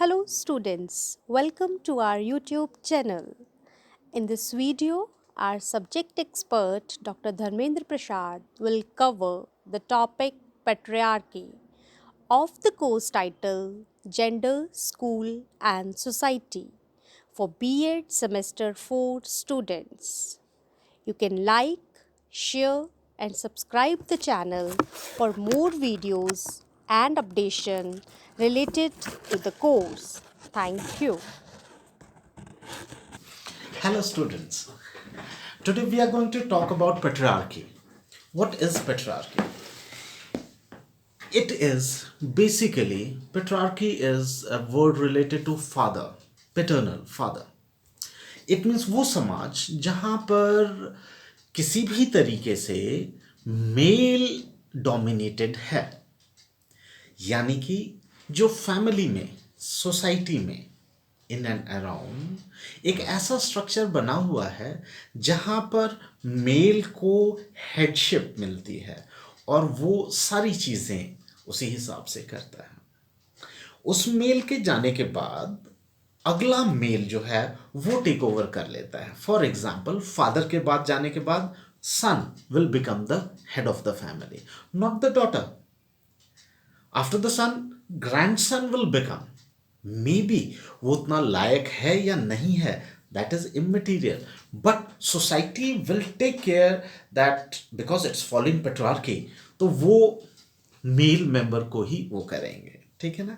Hello students, welcome to our YouTube channel. In this video, our subject expert Dr. Dharmendra Prasad will cover the topic patriarchy of the course title Gender, School and Society for B.Ed Semester 4 students. You can like, share and subscribe the channel for more videos and updation related to the course. Thank you. Hello students. Today we are going to talk about patriarchy. What is patriarchy? It is basically patriarchy is a word related to father, paternal father. It means वो समाज जहाँ पर किसी भी तरीके से male dominated है, यानी कि जो फैमिली में, सोसाइटी में, इन एंड अराउंड एक ऐसा स्ट्रक्चर बना हुआ है जहाँ पर मेल को हेडशिप मिलती है और वो सारी चीज़ें उसी हिसाब से करता है। उस मेल के जाने के बाद अगला मेल जो है वो टेक ओवर कर लेता है। फॉर एग्जाम्पल, फादर के बाद जाने के बाद son will become the head of the family, not the daughter. After the son, grandson will become, may be वो उतना लायक है या नहीं है, that is immaterial, but society will take care that because it's following patriarchy, तो वो male member को ही वो करेंगे, ठीक है ना।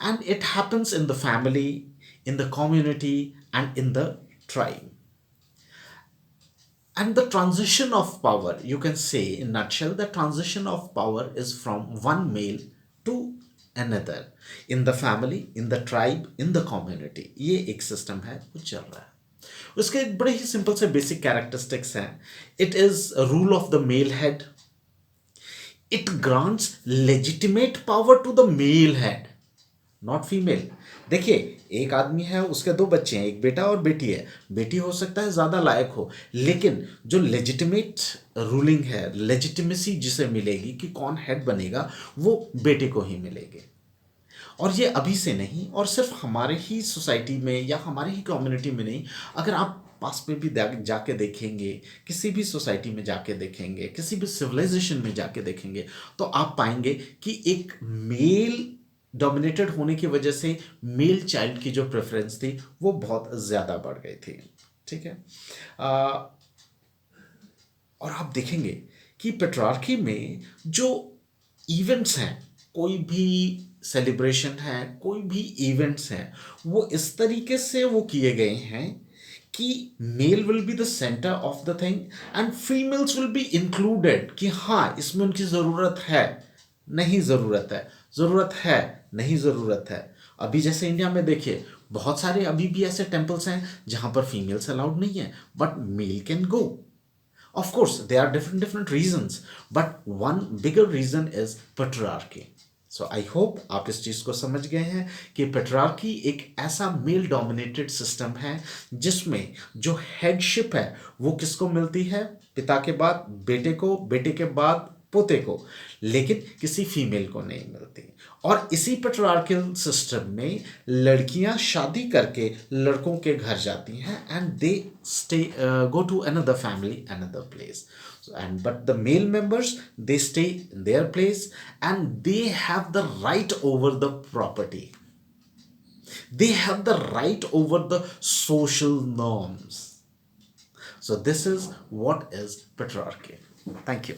And it happens in the family, in the community and in the tribe. And the transition of power, you can say in nutshell, the transition of power is from one male to another in the family, in the tribe, in the community. ये एक system है वो चल रहा है। उसके एक बड़े ही सिंपल से बेसिक कैरेक्टरिस्टिक्स हैं। It is rule of the male head, it grants legitimate power to the male head, not female. देखिए, एक आदमी है, उसके दो बच्चे हैं, एक बेटा और बेटी है। बेटी हो सकता है ज़्यादा लायक हो, लेकिन जो लेजिटिमेट रूलिंग है, लेजिटिमेसी जिसे मिलेगी कि कौन हेड बनेगा, वो बेटे को ही मिलेगी। और ये अभी से नहीं, और सिर्फ हमारे ही सोसाइटी में या हमारे ही कम्युनिटी में नहीं, अगर आप पास में भी जाके देखेंगे, किसी भी सोसाइटी में जाके देखेंगे, किसी भी सिविलाइजेशन में जाके देखेंगे, तो आप पाएंगे कि एक मेल डोमिनेटेड होने की वजह से मेल चाइल्ड की जो प्रेफरेंस थी वो बहुत ज़्यादा बढ़ गई थी, ठीक है। और आप देखेंगे कि पेट्रियार्की में जो इवेंट्स हैं, कोई भी सेलिब्रेशन है, कोई भी इवेंट्स हैं, वो इस तरीके से वो किए गए हैं कि male will be the centre of the thing and females will be included, कि हाँ इसमें उनकी ज़रूरत है, नहीं ज़रूरत है, ज़रूरत है, नहीं ज़रूरत है। अभी जैसे इंडिया में देखिए, बहुत सारे अभी भी ऐसे टेम्पल्स हैं जहाँ पर फीमेल्स अलाउड नहीं है, but mail can go. Of course, there are different reasons, but one bigger reason is patriarchy. So I hope आप इस चीज़ को समझ गए हैं कि पेट्रियार्की एक ऐसा मेल डोमिनेटेड सिस्टम है जिसमें जो हेडशिप है वो किसको मिलती है, पिता के बाद बेटे को, बेटे के बाद पोते को, लेकिन किसी फीमेल को नहीं मिलती। और इसी पेट्रियार्कल सिस्टम में लड़कियां शादी करके लड़कों के घर जाती हैं and they stay go to another family, another place, and but the male members, they stay in their place and they have the right over the property, they have the right over the social norms. So this is what is patriarchy. Thank you.